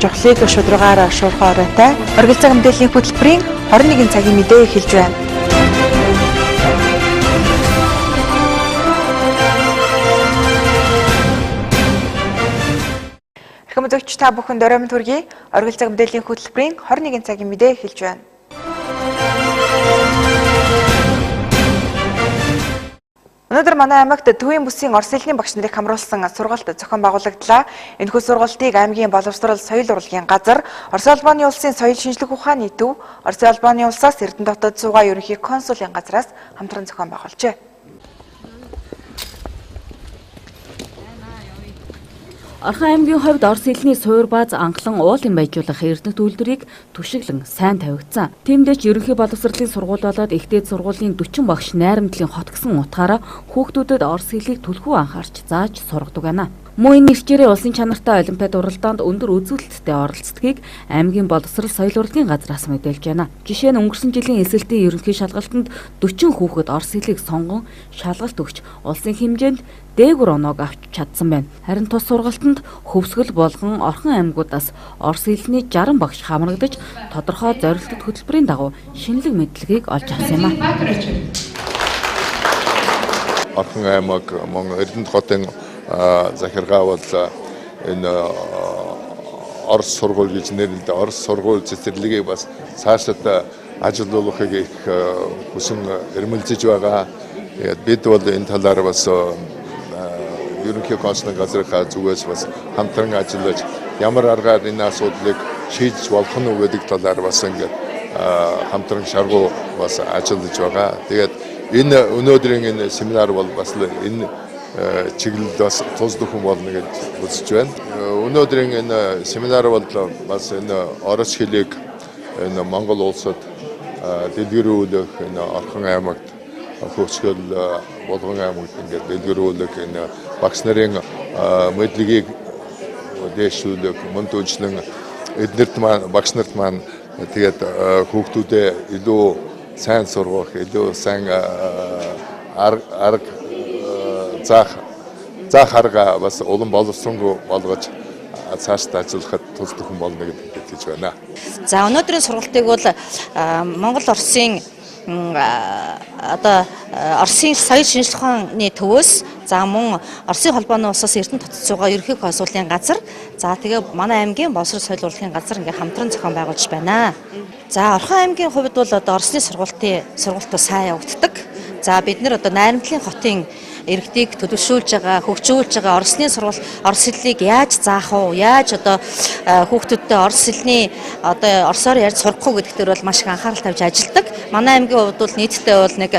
Жохлыг шударгаараа шуурхай оройтой оргил цаг мэдээллийн хөтөлбөрийн 21 цагийн мэдээ эхэлж байна. Эрхэм үзэгч та бүхэнд оройн төргий оргил цаг мэдээллийн хөтөлбөрийн 21 цагийн мэдээ эхэлж байна. Өнөөдөр манай аймагт төвийн бүсийн Орос хэлний багш нарыг хамруулсан сургалт зохион байгуулагдлаа. Энэхүү сургалтыг аймгийн боловсрол соёл урлагийн газар, Орос улбаны улсын соёл шинжлэх ухааны төв, Орос улбаны улсаас Эрдэнэ дотоод зуугаа ерөнхий консулын газраас хамтран зохион байгуулжээ. Орхон аймгийн хувьд Орос хэлний суур бааз анхлан уулын байжуулах эрдэнэт үйлдвэрийг түшиглэн сайн тавигдсан. Тиймдээ ч ерөнхий боловсролын сургууль болоод ихтэй сургуулийн 40 багш найрамдлын хот гэсэн утгаараа хүүхдүүдэд Орос хэлийг түлхүү анхаарч зааж сургадаг байна. Мөн энэ нэрчээрээ улсын чанартай олимпиад уралдаанд өндөр үзүүлэлттэй оролцдгийг аймгийн боловсрол соёл урлагийн газраас мэдээлж байна. Жишээ нь өнгөрсөн жилийн эсэлтийн ерөнхий шалгалтанд 40 хүүхэд Орос хэлийг сонгон шалгалт өгч улсын хэмжээнд дээгүр оноог авч чадсан байна. Харин тус сургалтанд хөвсгөл болгон Орхон аймагуудаас Орос хэлний 60 багш хамрагдаж тодорхой зорилттой хөтөлбөрийн дагуу шинэлэг мэдлэгийг олж авсан юм а. Орхон аймаг мөн Эрдэнэт хотын захиргаа бол энэ Орос сургууль гэж нэрлэдэг. Орос сургууль цэцэрлэгийг бас цаашид ажилуулахыг их хүсэн эрмэлзэж байгаа. Тэгээд бид бол энэ талаар бас ерөнхий консулын газрынхаа зүгээс бас хамтран ажиллаж ямар аргаар энэ асуудлыг шийдэж болох нь гэдэг талаар бас ингээд хамтран шаргуу бас ажиллаж байгаа. Тэгээд энэ өнөөдрийн энэ семинар бол бас энэ чиглэлд бас туслах хүн болно гэж үзэж байна. Өнөөдрийн энэ семинар бол бас энэ Орос хэлийг энэ Монгол улсад дэлгэрүүлэх энэ Орхон аймагт хөгжгөл болгон аймагт ингээд дэлгэрүүлэх энэ багш нарын мэдлэгийг дээшлүүлэх мөн түнчлэн эднэрт маань багш нарт маань тэгээд хүүхдүүдэд илүү сайн сургах, илүү сайн арга заах арга бас улам боловсронгуй болгож цаашдаа ажиллахад туслах хүн болно гэдэгт итгэж байна. За өнөөдрийн сургалтыг бол Монгол Оросын Оросын соёл шинжлэх ухааны төвөөс за мөн Оросын холбооны улсаас Эрдэнэ дотоод зуугаа ерөнхий консулын газар за тэгээ манай аймгийн боловсрол соёл урлагийн газар ингээ хамтран зохион байгуулж байна. За Орхон аймгийн хувьд бол Оросны сургалтууд сайн явагддаг. За бид нэр найрамдлын хотын иргэдийг төлөвшүүлж байгаа, хөгжүүлж байгаа Оросны сургууль Орос хэллийг яаж заах вэ? Яаж хүүхдүүдтэй Орос хэлний Оросоор ярьж сурах уу гэдэгт бол маш их анхаарал тавьж ажилладаг. Манай аймгийн хувьд бол нийтдээ бол нэг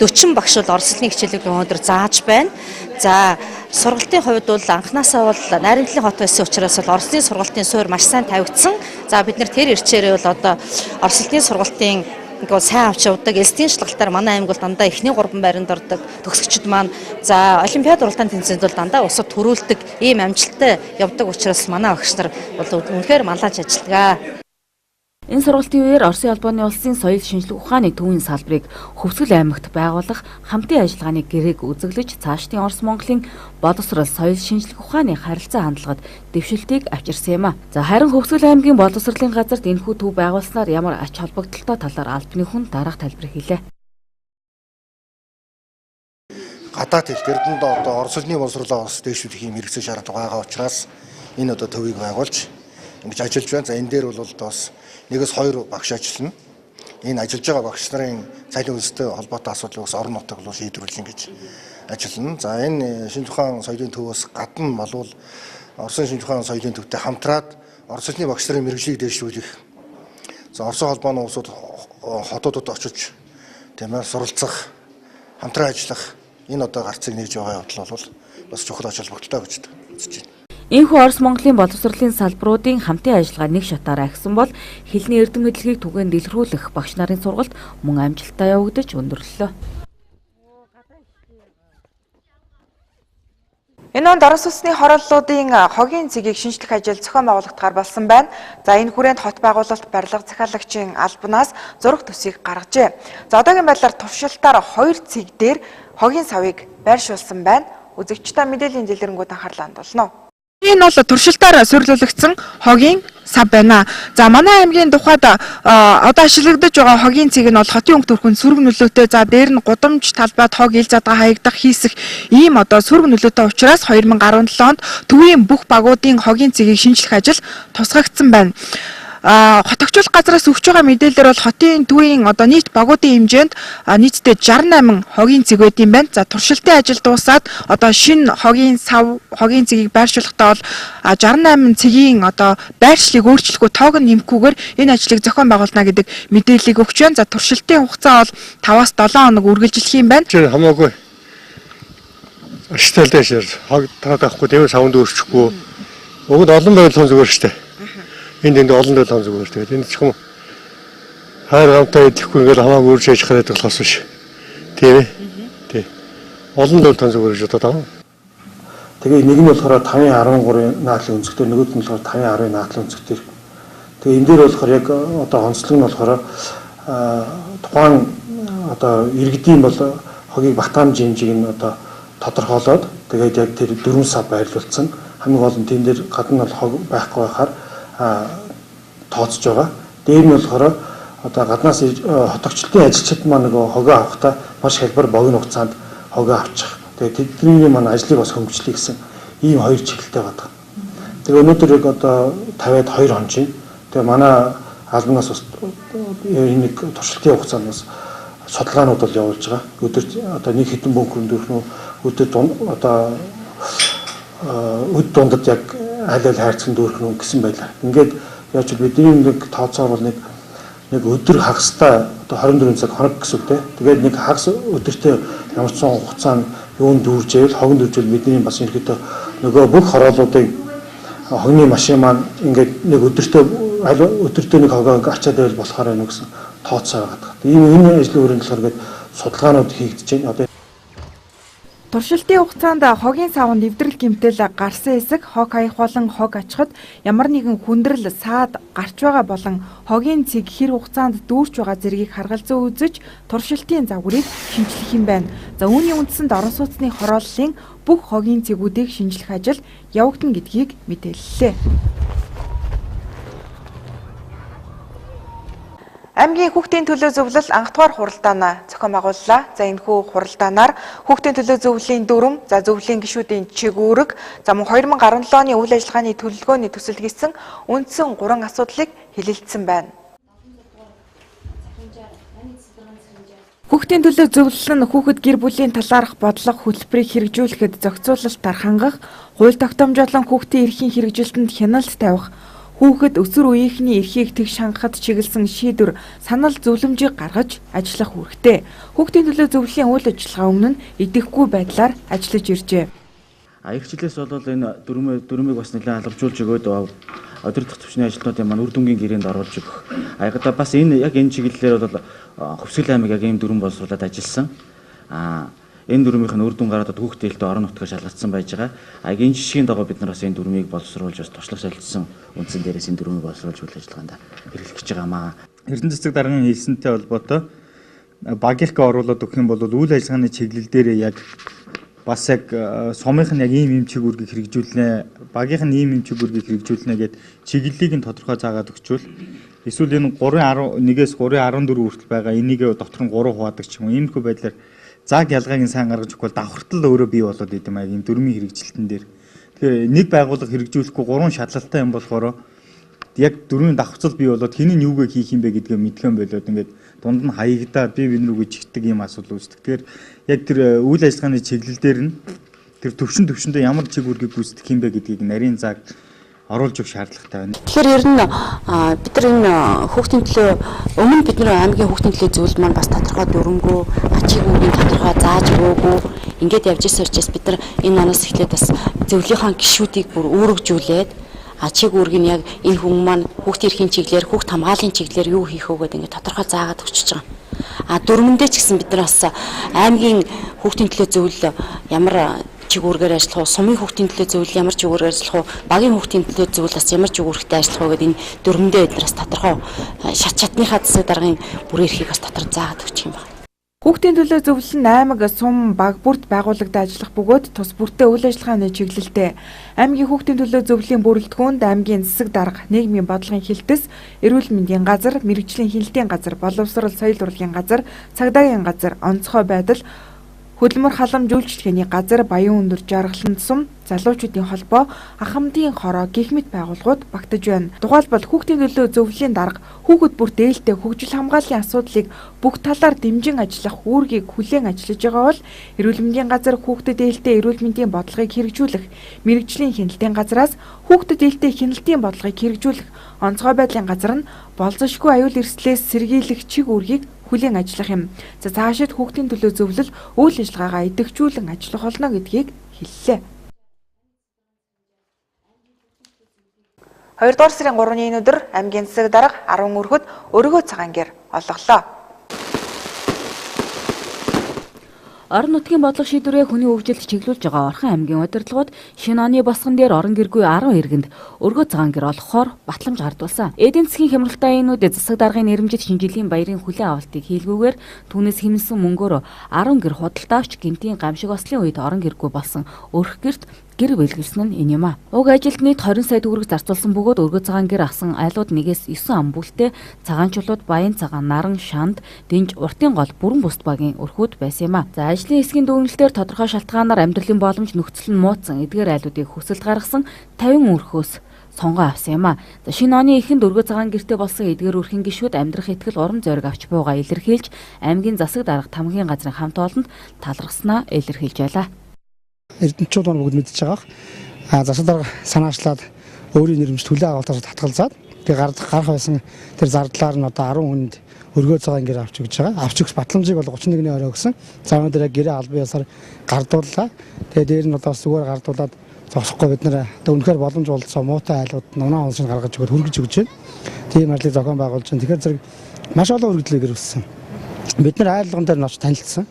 40 багш бол Орос хэлний хичээлийг өнөөдөр зааж байна. За сургалтын хувьд бол анханасаа бол найрамдлын хот байсан учраас бол Оросны сургалтын суурь маш сайн тавигдсан. За бид нар тэр ирчээрээ бол Орос хэлний сургалтын ингээд сайн авч явдаг. Элсдийн шалгалтаар манай аймаг бол дандаа эхний 3 байранд ордог. Төгсөгчд маань за олимпиад уралдааны тэмцээнд бол дандаа усад төрүүлдэг ийм амжилттай явдаг учраас манай багш нар бол үнэхээр маллаж ажилладаг. Энэ сургалтын үеэр Оросын албаны улсын соёл шинжлэх ухааны төвийн салбарыг Хөвсгөл аймагт байгуулах хамтын ажиллагааны гэрээг үзэглэж цаашдын Орос Монголын боловсрол соёл шинжлэх ухааны харилцаа хандлагад дэвшилтийг авчирсан юм а. За харин Хөвсгөл аймгийн боловсролын газарт энэхүү төв байгуулснаар ямар ач холбогдолтой талаар албаны хүн дараах тайлбар хийлээ. Гадаад хэл Эрдэнэт Орос хэлний боловсролоо бас дэвшүүлэх юм хэрэгцээ шаардлага байгаа учраас энэ төвийг байгуулж ингэж ажиллаж байна. За энэ дээр бол бас 1-2 багш ажиллана. Энэ ажиллаж байгаа багш нарын цалин үнэтэй холбоотой асуудлыг бас орон нутаг руу шийдвэрлэх ингэж ажиллана. За энэ шинжлэх ухааны соёлын төвөөс гадна болвол Оросын шинжлэх ухааны соёлын төвтэй хамтраад Орос хэлний багш нарын мэргэжлийг дэвшүүлэх. За Оросын холбооны улсууд хотуудад очиж тийм ээ суралцах, хамтран ажиллах энэ гарцыг нээж байгаа явдал бол бас чухал ач холбогдолтой гэж үзэж байна. Энэхүү Орос Монголын боловсролын салбаруудын хамтын ажиллагаа нэг шатаараа ахисан бол хэлний эрдэм мэдлэгийг түгээн дэлгэрүүлэх багш нарын сургалт мөн амжилттай явагдаж өндөрлөлөө. Энэ онд орон сүнсний хорооллуудын хогийн цэгийг шинжлэх ажил зохион байгуулагдахаар болсон байна. За энэ хүрээнд хот байгуулалт барилга захиалагчийн албанаас зураг төсвийг гаргажээ. За одоогийн байдлаар туршилтаар 2 цэг дээр хогийн савыг байршуулсан байна. Үзэгчдээ мэдээллийн дэлгэрэнгүй анхаарлаа хандуулна. Энэ бол туршилтаар суйрлуулагдсан хогийн сав байна. За манай аймгийн тухайд одоо ашиглагдаж байгаа хогийн цэг нь бол хотын өнгө төрхөнд сүрэг нөлөөтэй. За дээр нь гудамж талбайд хог ил задгаа хаягдах хийсэх ийм одоо сүрэг нөлөөтэй учраас 2017 онд төвийн бүх багуудын хогийн цэгийг шинжлэх ажил тусгагдсан байна. Хотогчуулах газраас өгч байгаа мэдээлэлээр бол хотын төвийн одоо нийт багуудын хэмжээнд нийтдээ 68 хогийн цэг байт юм байна. За туршилтын ажил дуусаад одоо шинэ хогийн цэгийг байршуулахдаа бол 68 цэгийн одоо байршлыг өөрчлөхгүй тоог нь нэмэхгүйгээр энэ ажлыг зохион байгуулна гэдэг мэдээллийг өгч байна. За туршилтын хугацаа бол 5-аас 7 хоног үргэлжлэх юм байна. Хамаагүй ашигтай дэшэр хог таахгүй тэвэр савнд өөрчлөхгүй. Угд олон байл хон зүгээр штэ. Энд олон байл хон зүгээр. Тэгээд энэ ч юм хайр гамтай идэхгүй ингээл хамаагүй өөрчлөж хараад болохоос биш. Тийм ээ. Тий. Олон байл хон зүгээр гэж бодоод байгаа. Тэгээ нэг нь болохоор 5.13 наадлын өнцгтэр, нөгөөд нь болохоор 5.10 наадлын өнцгтэр. Тэгээ энэ дээр болохоор яг одоо онцлог нь болохоор тухайн одоо иргэдийн бол хогийг батгамж хэмжээг нь одоо тодорхойлоод тэгээд яг тэр 4 сав байрлуулсан. Хамгийн гол нь тийм дээр гадна бол хог байхгүй байхаар тооцож байгаа. Дээр нь болохоор одоо гаднаас хотогчлтын ажилчид маань нөгөө хогоо авахдаа маш хялбар богино хугацаанд хогоо авчих. Тэгээд тэдний маань ажлыг бас хөнгөлөе гэсэн ийм 2 чиглэлтэй байдаг. Тэгээ өнөөдөр яг одоо 50-аад 2 он чинь. Тэгээ манай албанаас бас энэ нэг туршилтын хугацаанд бас судалгаанууд бол явуулж байгаа. Өдөр одоо нэг хэдэн бөөнх өндөрхнөө өдөр одоо өд дундад яг аль аль хайрцаг дүүрхэн гэсэн байлаа. Ингээд яаж ч бидний нэг тооцоор бол нэг өдөр хагастай одоо 24 цаг хоног гэсэн үг те. Тэгээд нэг хагас өдөртөө ямар ч сон хугацаанд юунд дүүржээл хогн дүүржээл бидний бас ерөөдөө нөгөө бүх хороолуудыг хогны машин маань ингээд нэг өдөртөө нэг хогоо ачаад байвал болохоор байна гэсэн тооцоо байгаа. Ийм энэ ажлын хүрээнд болохоор ингээд судалгаанууд хийгдэж байна. Одоо туршилтын хугацаанд хогийн савнд эвдрэл гэмтэл гарсан хэсэг хог хаях болон хог ачхад ямар нэгэн хүндрэл саад гарч байгаа болон хогийн цэг хэр хугацаанд дүүрч байгаа зэргийг харгалзан үзэж туршилтын загварыг шинжлэх юм байна. За үүний үндсэнд орон сууцны хорооллын бүх хогийн цэгүүдийг шинжлэх ажил явагдана гэдгийг мэдээллээ. Аймгийн хүүхдийн төлөө зөвлөл анх дугаар хуралдаанаа зохион байгууллаа. За энэхүү хуралдаанаар хүүхдийн төлөө зөвлөлийн дүрм, за зөвлөлийн гишүүдийн чигүүрэг, за мөн 2017 оны үйл ажиллагааны төлөвлөгөөний төсөл хийсэн үндсэн 3 асуудлыг хэлэлцсэн байна. Хүүхдийн төлөө зөвлөл нь хүүхэд гэр бүлийн талаарх бодлого хөтөлбөрийг хэрэгжүүлэхэд зохицуулалтаар хангах, хууль тогтоомжуулан хүүхдийн эрхийн хэрэгжилтэнд хяналт тавих, хүүхэд өсвөр үеийнхний эрхийг тэгш хангахад чиглэсэн шийдвэр, санал зөвлөмжийг гаргаж ажиллах үүрэгтэй. Хүүхдийн төлөө зөвлөлийн үйл ажиллагаа өмнө нь идэвхгүй байдлаар ажиллаж иржээ. Их жилээс бол энэ дүрмийг бас нэлээд алгажуулж өгөөд удирдах төвчний ажилтнуудын маань үр дүнгийн гэрээнд оруулж өгөх. Аягда бас энэ чиглэлээр бол Хөвсгөл аймаг яг ийм дүрм боловсруулад ажилласан. Энэ дүрмийнх нь үр дүн гараад хүүхдийн хэлтэй орон нутгаар шалгагдсан байж байгаа. Энэ жишгийн дагуу бид нар бас энэ дүрмийг боловсруулж бас туршлага солилцсон үндсэн дээрээс энэ дүрмийг боловсруулж үйл ажиллагаанд хэрэглэх гэж байгаамаа. Эрдэнэ цэцэг даргын хэлсэнтэй холбоотой багийнхаа оруулаад өгөх юм бол үйл ажиллагааны чиглэл дээр яг бас яг сумынх нь яг ийм чиг үүргийг хэрэгжүүлнэ, багийнх нь ийм чиг үүргийг хэрэгжүүлнэ гэд чиглэлийг нь тодорхой заагаад өгчвөл эсвэл энэ 3.1-ээс 3.14 хүртэл байгаа энийг дотор нь 3 хуваадаг ч юм уу иймэрхүү байдлаар заг ялгааг нь сайн гаргаж өгвөл давхартал өөрөө бий болоод идэм аа ийм дөрмийн хэрэгжилтэн дээр. Тэгэхээр нэг байгууллага хэрэгжүүлэхгүй 3 шатлалтай юм болохоор яг дөрвийн давхцал бий болоод хинийн юугээ хийх юм бэ гэдгээ мэдхэн болоод ингээд дунд нь хаягдаад бид рүүгээ чигтдэг ийм асуудал үүсдэг. Тэгэхээр яг тэр үйл ажиллагааны чиглэл дээр нь тэр төвшөндөө ямар чиг үүргийг гүйцэтгэх юм бэ гэдгийг нарийн заг оруулж өгөх шаардлагатай байна. Тэгэхээр ер нь бид нар энэ хүүхдийн төлөө өмнө бид нар аймгийн хүүхдийн төлөө зөвлөлд маань бас тодорхой дүрмгүй, ачиг үүргийг тодорхой зааж өгөөгүй ингээд явж ирсэн учраас бид нар энэ оноос эхлээд бас зөвлөлийнхаа гишүүдийг бүр өөрөгжүүлээд ачиг үүргийг нь яг энэ хүн маань хүүхдийн эрхийн чиглэлээр, хүүхд хамгааллын чиглэлээр юу хийх вэ гэдэг ингээд тодорхой заагаад өгчөж байгаа. Дүрмэндээ ч гэсэн бид нар бас аймгийн хүүхдийн төлөө зөвлөл ямар чигүүргээр ажиллах уу, сумын хүүхдийн төлөө зөвлөл ямар чигүүрээр ажиллах уу, багийн хүүхдийн төлөө зөвлөл бас ямар чигүүрхтэй ажиллах уу гэдэг энэ дөрвөндөө эднээс тодорхой шат шатныхаа засаг даргын бүрийн эрхийг бас дотор заагаад өгчих юм байна. Хүүхдийн төлөө зөвлөл нь аймаг сум баг бүрт байгууллагад ажиллах бөгөөд тус бүртээ үйл ажиллагааны чиглэлтэй. Аймгийн хүүхдийн төлөө зөвлөлийн бүрэлдэхүүнд аймгийн засаг дарга, нийгмийн бодлогын хилтэс, эрүүл мэндийн газар, мэрэгжлийн хяналтын газар, боловсрол соёл урлагийн газар, цагдаагийн газар, онцгой байдал, хөдөлмөр халамж үйлчлэгээний газар, баян өндөр жаргалан сум, залуучуудын холбоо, ах хамтын хороо гэх мэт байгууллагууд багтаж байна. Тухайлбал хүүхдийн төлөө зөвлөлийн дарга хүүхэд бүр дээлтэй хөгжил хамгааллын асуудлыг бүх талаар дэмжин ажиллах үүргийг хүлээн ажиллаж байгаа бол эрүүл мэндийн газар хүүхдэд дээлтэй эрүүл мэндийн бодлогыг хэрэгжүүлэх, мэрэгжлийн хяналтын газраас хүүхдэд дээлтэй хяналтын бодлогыг хэрэгжүүлэх, онцгой байдлын газар нь болзошгүй аюул эрсдлээс сэргийлэх чиг үүргийг хүлээн ажиллах юм. За цаашид хүүхдийн төлөө зөвлөл үйл ажиллагаагаа идэвхжүүлэн ажиллах болно гэдгийг хэллээ. 2 дугаар сарын 3-ны өдөр аймгийн засаг дарга 10 өргөд өргөө цагаан гэр олголоо. Орон нутгийн бодлого шийдвэрээ хүний хөгжилд чиглүүлж байгаа Орхон аймгийн удирдлагууд шинэ оны босгон дээр орон гэргүй 10 иргэнд өргөө цагаан гэр олгохоор батламж гардуулсан. Эдийн засгийн хямралтай аянууд засаг даргын нэрмжит шинжилгээний баярын хүлээн авалтыг хийлгүүгээр түүнээс хэмнсэн мөнгөөр 10 гэр худалдаач гинтийн гамшиг ослын үед орон гэргүй болсон өрх гэрт гэр бэлгэлсэн нь энэ юм а. Уг ажилд нийт 20 сая төгрөг зарцуулсан бөгөөд өргөө цагаан гэр авсан айлууд нэгээс 9 ам бүлтэй цагаанчлууд баян цагаан, наран, шанд, дэнж, уртын гол бүрэн бүст багийн өрхүүд байсан юм а. За ажлын хэсгийн дүгнэлтээр тодорхой шалтгаанаар амьдралын боломж нөхцөл нь муудсан эдгээр айлуудыг хүсэлт гаргасан 50 өрхөөс сонгоо авсан юм а. За шинэ оны эхэнд өргөө цагаан гэртээ болсон эдгээр өрхийн гишүүд амьдрах итгэл урам зориг авч буугаа илэрхийлж аймгийн засаг дарга тамгийн газрын хамт олонд талархснаа илэрхийлж байлаа. Эрдэнэчүүд маань бүгд мэдчихэж байгаа. Засаг дарга санаачлаад өөрийн нэрмж төлөө агуултаас татгалзаад тэгээ гарах байсан тэр зардлаар нь одоо 10 хүнд өргөө цагаан гэр авч өгч байгаа. Авч өгс батламжийг бол 31-ний орой өгсөн. За өнөөдөр гэрээ албан ёсоор гардууллаа. Тэгээ дээр нь одоо зүгээр гардуулаад зогсохгүй бид нэр одоо үнэхээр боломж олдсон муутай айлууд нунаа оншин гаргаж өгöd хүргэж өгч байна. Тийм ажлыг зохион байгуулж байна. Тэгэхээр зэрэг маш олон өргөдлөөр өссөн. Бид нар айлгон дээр нь очиж танилцсан.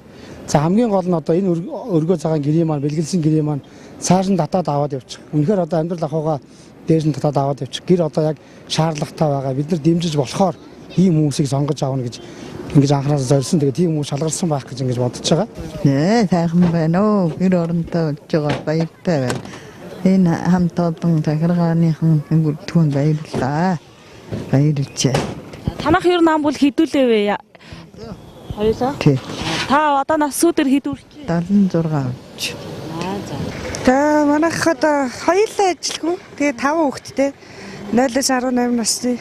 За хамгийн гол нь одоо энэ өргөө цагаан гэрийн маань бэлгэлсэн гэрийн маань цааш нь татаад аваад явчих. Үнэхээр одоо амьдрал ахуйгаа дээш нь татаад аваад явчих. Гэр одоо яг шаардлагатай байгаа. Бид нар дэмжиж болохоор ийм хүмүүсийг сонгож аавна гэж ингэж анханасаа зорьсон. Тэгээ тийм хүмүүс шалгарсан байх гэж ингэж бодож байгаа. Нээ сайхан байна уу. Гэр оронтой болж байгаа баяртай байна. Энэ хамт олон захиргааныхан бүртгүүн баярлалаа. Баярлалаа. Танах ер нь ам бол хідүүлээ вэ? Хоёулаа. Тий. Та одоо нас сүүдэр хідүүлж 76. За манайх одоо хоёулаа ажилгүй. Тэгээ 5 хүүхэдтэй 0-18 насны.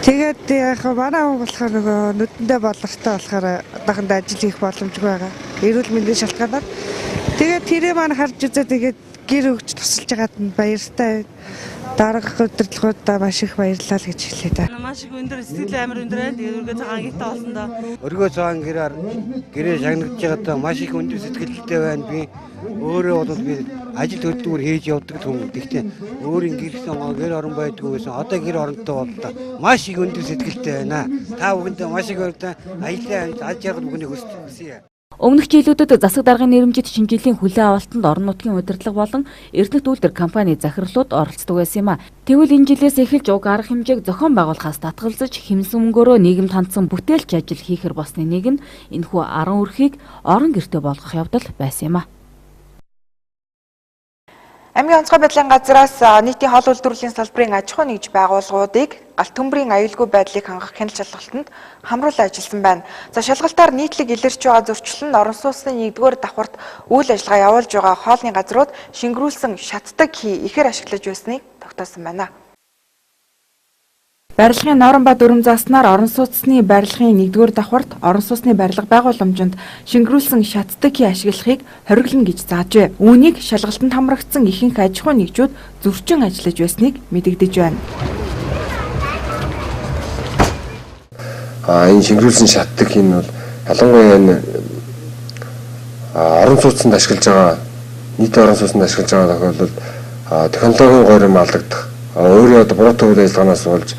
Тэгээд яг манай хүн болохоор нөгөө нүдэндээ бодлоготой болохоор одоохондоо ажил хийх боломжгүй байгаа. Эрүүл мэндийн шалтгаанаар. Тэгээд тэрээ маань харж үзээ тэгээд гэр өгч тусалж байгаад нь баяртай. Дарга удирдлагуудаа маш их баярлалаа л гэж хэлээ да. Маш их өндөр сэтгэл амар өндөр байна. Тэгээд өргөө цагаан гэртээ олсондоо. Өргөө цагаан гэрээр гэрээ шагнагдж байгаадаа маш их өндөр сэтгэлтэй байна. Би өөрөө бол би ажил төлөвлөгөөр хийж явдаг хүн. Гэхдээ өөрийн гэрсэн гэр орон байдгүй байсан. Одоо гэр оронтой боллоо. Маш их өндөр сэтгэлтэй байна. Та бүхэндээ маш их баяртай. Аялал жаргал бүхнийг хүсье. Өмнөх жилүүдэд засаг даргын нэрмжит шинжилгээний хүлээн авалтанд орон нутгийн удирдлага болон эрдэнэт үйлдвэр компани захирлууд оролцдог байсан юм а. Тэгвэл энэ жилээс эхэлж уг арга хэмжээг зохион байгуулахаас татгалзаж хэмсэн мөнгөөрөө нийгэмд хандсан бүтээлч ажил хийхэр болсны нэг нь энэхүү 10 өрхийг орон гэртээ болгох явдал байсан юм а. Аймгийн онцгой байдлын газраас нийтийн хоол үйлдвэрлэлийн салбарын аж ахуй нэгж байгууллагуудыг галт төмбөрийн аюулгүй байдлыг хангах хяналт шалгалтанд хамруулан ажилласан байна. За шалгалтаар нийтлэг илэрч байгаа зөрчил нь орон сууцны 1-р давхарт үйл ажиллагаа явуулж байгаа хоолны газрууд шингэрүүлсэн шатдаг хий ихээр ашиглаж байсныг тогтоосон байна. Барилгын Норон ба дүрм зааснаар орон сууцны барилгын 1-р давхарт орон сууцны барилга байгууламжинд шингэрүүлсэн шатдаг хий ашиглахыг хориглоно гэж заажээ. Үүнийг шалгалтанд хамрагдсан ихэнх аж ахуй нэгжүүд зөрчин ажиллаж байсныг мэдэгдэж байна. Энэ шингэрүүлсэн шатдаг хий нь бол ялангуяа энэ орон сууцнд ашиглаж байгаа нийтийн орон сууцнд ашиглаж байгаа тохиолдолд технологийн гурим алдагдах өөрөө одоо буруутай үйл ажиллагаанаас болж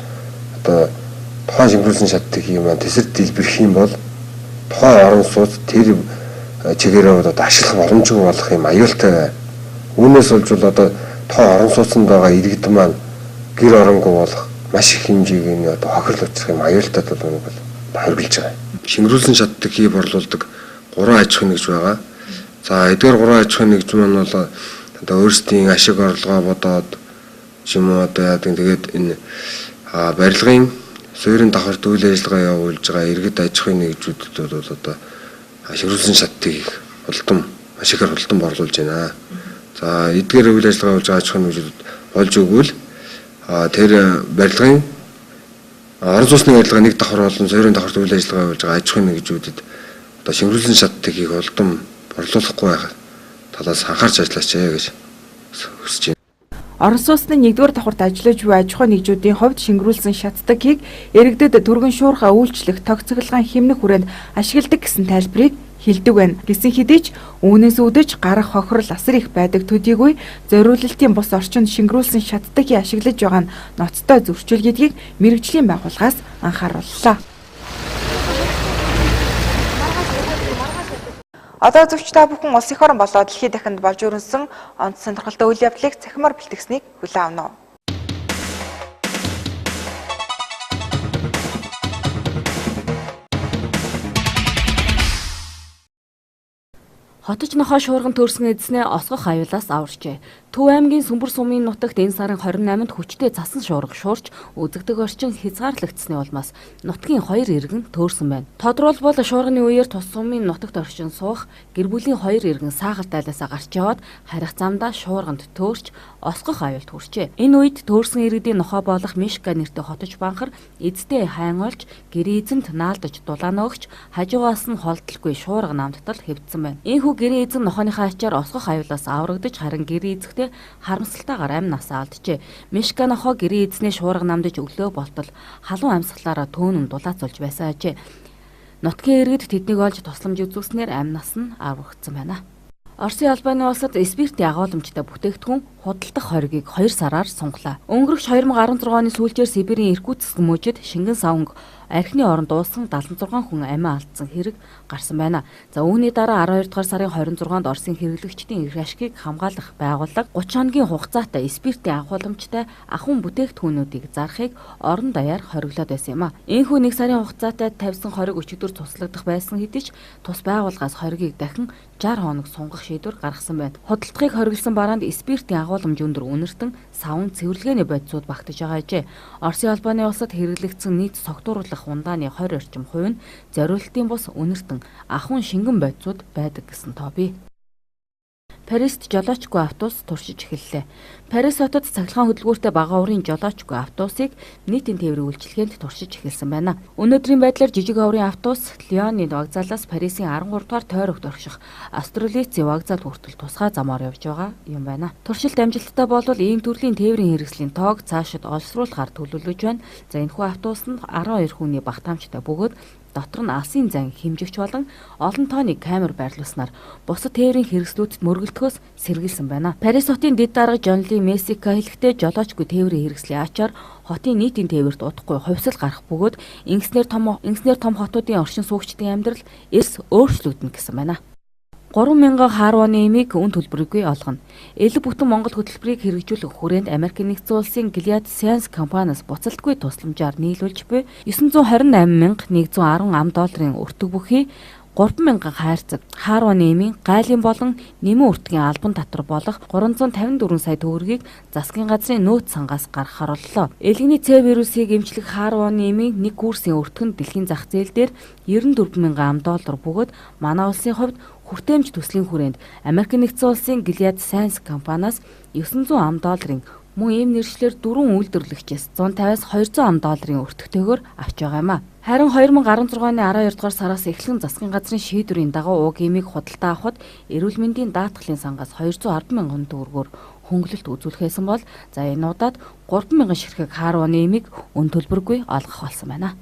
тухайн шингэрүүлсэн шатдаг юм тесрэг дэлбэрэх юм бол тухайн орон сууц тэр чигээрээ одоо ашиглах боломжгүй болох юм аюултай байна. Үүнээс болж бол одоо тоо орон сууцнд байгаа иргэд маань гэр оронгүй болох маш их хэмжээний одоо хохирол учрах юм аюултай бол хоригдж байгаа. Шингэрүүлсэн шатдаг хий борлуулдаг 3 аж ахуйн нэгж байгаа. За эдгээр 3 аж ахуйн нэгж маань бол одоо өөрсдийн ашиг орлогоо бодоод юм уу одоо яадаг тэгээд энэ барилгын суурин давхарт үйл ажиллагаа явуулж байгаа иргэд аж ахуйн нэгжүүдэд бол одоо шингэрүүлсэн шатыг хултам маш ихээр хултам борлуулж байна. За эдгээр үйл ажиллагаа явуулж байгаа аж ахуйн нэгжүүдэд болж өгвөл тэр барилгын орон сууцны барилга нэг давхар болон суурин давхарт үйл ажиллагаа явуулж байгаа аж ахуйн нэгжүүдэд одоо шингэрүүлсэн шатыг хултам борлуулахгүй байх талаас анхаарч ажиллаач гэж хүсэж байна. Орон сууцны 1-р давхарт ажиллаж буй аж ахуйн нэгжүүдийн хувьд шингэрүүлсэн шатдагыг иргэдэд түргэн шуурхай үйлчлэх тогтцоглогын хэмнэх хүрээнд ашигладаг гэсэн тайлбарыг хэлдэг байна. Гэсэн хэдий ч үүнээс үүдэж гарах хохирол асар их байдаг төдийгүй зориулалтын бус орчинд шингэрүүлсэн шатдагыг ашиглаж байгаа нь ноцтой зөрчил гэдгийг мэргэжлийн байгууллагаас анхаарууллаа. Одоо зөвч та бүхэн улс их орн болоод дэлхийд дахинд болж өрнсөн онц сонирхолтой үйл явдлыг цахимаар бэлтгэснийг хүлээн авна. Хотож нохоо шуурган төрсөн эзнээ осгох аюулаас аварчээ. Төв аймгийн Сүмбэр сумын нутагт энэ сарын 28-нд хүчтэй цасан шуурга шуурч үзэгдэг орчин хязгаарлагдсны улмаас нутгийн 2 иргэн төөрсөн байна. Тодорхойлбол шуурганы үеэр тус сумын нутагт орчин суух гэр бүлийн 2 иргэн саагалт айлаасаа гарч яваад харих замдаа шуурганд төөрч осгох аюулт хүрчээ. Энэ үед төөрсөн иргэдийн нохоо болох Мишка нэртэй хотож банхар эзтэй хайн олж гэрээ эзэнт наалдаж дулаан өгч хажуугаас нь холдолгүй шуурга намттал хэвдсэн байна. Энэхүү гэрээ эзэн нохооныхаа ачаар осгох аюулаас аврагдаж харин гэрээ эзэгтэй харамсалтайгаар амь насаа алджээ. Мишка нохоо гэрээ эзнээ шуурга намдаж өглөө болтол халуун амьсгалаараа төөнөн дулаацуулж байсан ажээ. Нутгийн иргэд тэднийг олж тусламж үзүүлснээр амь нас нь аврагдсан байна. Оросын албаны улсад спиртийн агуулмжтай бүтээгдэхүүн худалдах хоригийг 2 сараар сунгалаа. Өнгөрөх 2016 оны сүүлчээр Сибирийн Иркутск мужид шингэн савнг архины орон дуусан 76 хүн амиа алдсан хэрэг гарсан байна. За үүний дараа 12 дугаар сарын 26-нд Оросын хэрэглэгчдийн эрх ашгийг хамгаалах байгууллага 30 хоногийн хугацаатай спиртийн агуулмжтай ахуйн бүтээгдэхүүнүүдийг зарахыг орон даяар хориглоод байсан юм а. Энэхүү 1 сарын хугацаатай тавьсан хориг өчигдөр туслагдах байсан хэдий ч тус байгууллагаас хоригийг дахин 60 хоног сунгах шийдвэр гаргасан байна. Худалдагыг хориглосон бараанд спиртийн агуулмж өндөр үнэртэн савн цэвэрлэгээний бодисууд багтаж байгаа ажээ. Оросын албаны улсад хэрэглэгдсэн нийт согтууруулах ундааны 20 орчим хувь нь зориулалтын бус үнэртэн ахуйн шингэн бодисууд байдаг гэсэн тоо бий. Парист жолоочгүй автобус туршиж эхэллээ. Парис хотод цахилгаан хөдөлгөөртэй бага урын жолоочгүй автобусыг нийтийн тээврийн үйлчилгээнд туршиж эхэлсэн байна. Өнөөдрийн байдлаар жижиг оврын автобус Лионы вокзалаас Парисын 13 дугаар тойрогт орших Астролици вокзал хүртэл тусгай замаар явж байгаа юм байна. Туршилт амжилттай болвол ийм төрлийн тээврийн хэрэгслийн тоог цаашид олшруулахаар төлөвлөж байна. За энэхүү автобус нь 12 хүний багтаамжтай бөгөөд дотор нь алсын зан хэмжигч болон олон тооны камер байрлуулснаар бусад тээврийн хэрэгслүүдэд мөргөлдөхөөс сэргийлсэн байна. Парис хотын дэд дарга Жонли Месика хэлэхдээ жолоочгүй тээврийн хэрэгслийн ачаар хотын нийтийн тээвэрт удахгүй хувьсал гарах бөгөөд инженер том хотуудын оршин суугчдын амьдрал эрс өөрчлөгдөнө гэсэн байна. 3,000 хаарваны эмийг үн төлбөргүй олгоно. Элэг бүтэн Монгол хөтөлбөрийг хэрэгжүүлэх хүрээнд Америкийн нэгдсэн улсын Gilead Sciences компаниас буцалтгүй тусламжаар нийлүүлж буй $928,110 долларын өртөг бүхий 3,000 хайрцаг хаарваны эмийн гайлын болон нэмэн өртгийн албан татвар болох 354 сая төгрөгийг засгийн газрын нөөц сангаас гаргахаар боллоо. Элэгний С вирусыг эмчлэх хаарваны эмийн нэг курсын өртөг нь дэлхийн зах зээл дээр $94,000 бөгөөд манай улсын хувьд хүртээмж төслийн хүрээнд Америкийн нэгдсэн улсын Gilead Sciences компаниас $900 мөн ийм нэршлэр 4 үйлдвэрлэгчээс $150-200 өртөгтэйгээр авч байгаа юм а. Харин 2016 оны 12 дугаар сараас эхлэн засгийн газрын шийдвэрийн дагуу уг эмийг худалдаа авахд эрүүл мэндийн даатгалын сангаас $210,000 төгрөгөөр хөнгөлөлт үзүүлэхээсэн бол за энэ удаад 3,000 ширхэг хаарваны эмийг үн төлбөргүй олгох болсон байна.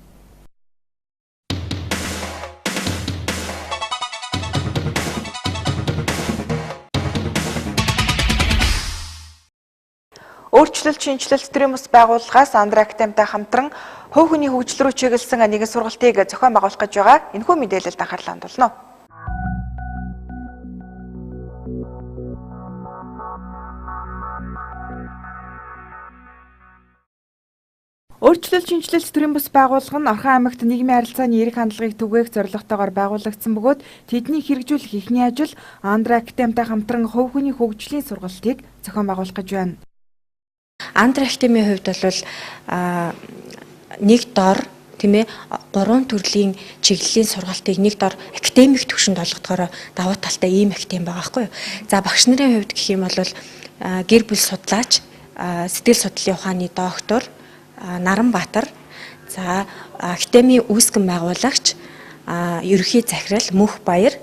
Өөрчлөлт шинжилэлт төрийн бас байгууллагаас Андра Актемтай хамтран хувь хүний хөгжил рүү чиглэсэн нэгэн сургалтыг зохион байгуулах гэж байгаа. Энэхүү мэдээлэлд анхаарлаа хандуулна. Өөрчлөлт шинжилэлт төрийн бас байгууллага нь Орхон аймагт нийгмийн харилцааны эерэг хандлагыг түгээх зорилготойгоор байгуулагдсан бөгөөд тэдний хэрэгжүүлэх эхний ажил Андра Академитай хамтран хувь хүний хөгжлийн сургалтыг зохион байгуулах гэж байна. Андра Академийн хувьд бол нэг дор тийм ээ 3 төрлийн чиглэлийн сургалтыг нэг дор академик түвшинд олгодохоор давуу талтай ийм академи байгаа байхгүй юу. За багш нарын хувьд гэх юм бол гэр бүл судлаач, сэтгэл судлалын ухааны доктор Наранбаатар, за академийн үүсгэн байгуулагч, ерөнхий захирал Мөнх Баяр,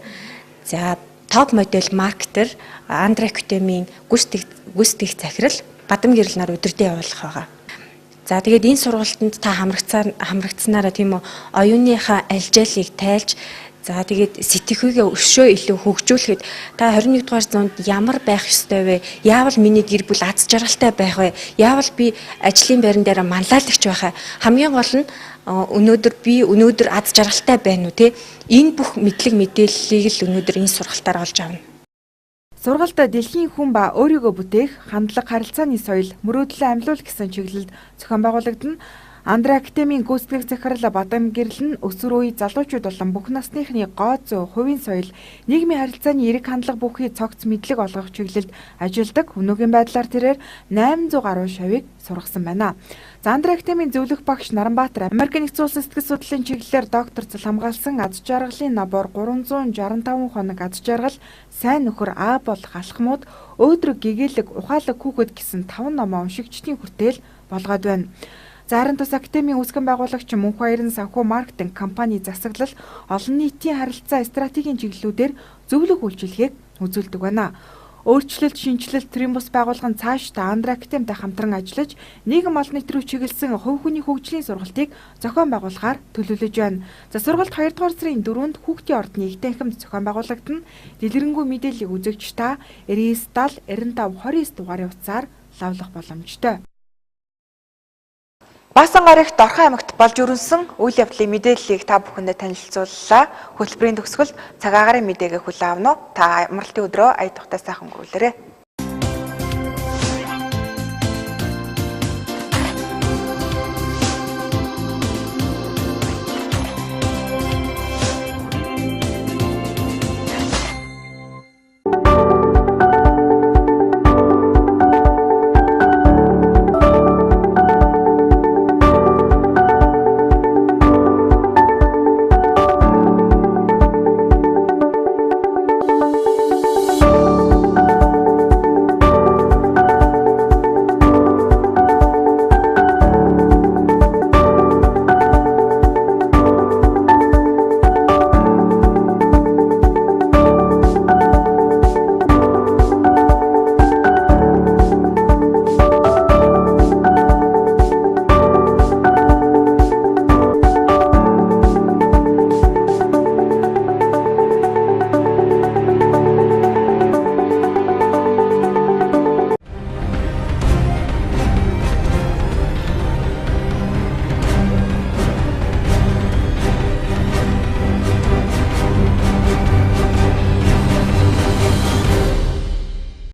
за топ модель маркетер Андра Академийн гүйцэтгэх захирал Бадам Гэрэл нар өдөрдөө явуулах байгаа. За тэгээд энэ сургалтанд та хамрагдсанараа тийм үү оюуныхаа алжаалыг тайлж за тэгээд сэтгэхүйгээ өшөө илүү хөгжүүлэхэд та 21 дугаар зуунд ямар байх ёстой вэ? Яавал миний гэр бүл аз жаргалтай байх вэ? Яавал би ажлын байран дээр манлайлагч байх вэ? Хамгийн гол нь өнөөдөр аз жаргалтай байна уу те? Энэ бүх мэдлэг мэдээллийг л өнөөдөр энэ сургалтаар олж авна. Сургалт дэлхийн хүн ба өөрийгөө бүтээх хандлага харилцааны соёл мөрөөдлөө амьлуул гэсэн чиглэлд зохион байгуулагдана. Андра Академийн гүйцэтгэх захирал Бадам Гэрэл нь өсвөр үе залуучууд болон бүх насныхны гоо зөө хувийн соёл нийгмийн харилцааны эерэг хандлага бүхий цогц мэдлэг олгох чиглэлд ажилладаг. Өнөөгийн байдлаар тэрээр 800 гаруй шавийг сургасан байна. За Андра Академийн зөвлөх багш Наранбаатар Америк нэгдсэн улсын сэтгэл судлалын чиглэлээр докторцол хамгаалсан аз жаргалын набор 365 хоног аз жаргал, сайн нөхөр А болох алхмууд, өөдрөг гэгээлэг, ухаалаг хүүхэд гэсэн 5 номоо уншигчдын хүртэл болгоод байна. За харин тус академийн үүсгэн байгуулагч Мөнх Баярын санхүү маркетинг компани засаглал олон нийтийн харилцаа стратегийн чиглэлүүдээр зөвлөх үйлчилгээг үзүүлдэг байна. Өөрчлөлт шинжилэлт төрийн бас байгууллагын цаашдаа Андра Академитай хамтран ажиллаж нийгэм олон нийт рүү чиглэсэн хувь хүний хөгжлийн сургалтыг зохион байгуулахаар төлөвлөж байна. За сургалт 2 дугаар сарын 4-нд Хүүхдийн ордны их танхимд зохион байгуулагдана. Дэлгэрэнгүй мэдээллийг үзэгч та 99 70 95 29 дугаарын утсаар лавлах боломжтой. Баасан гарагт Орхон аймагт болж өрнсөн үйл явдлын мэдээллийг та бүхэндээ танилцууллаа. Хөтөлбөрийн төгсгөл цаг агарын мэдээгээ хүлээн авна уу? Та амралтын өдрөө ая тухтай сайхан өнгөрүүлээрэй.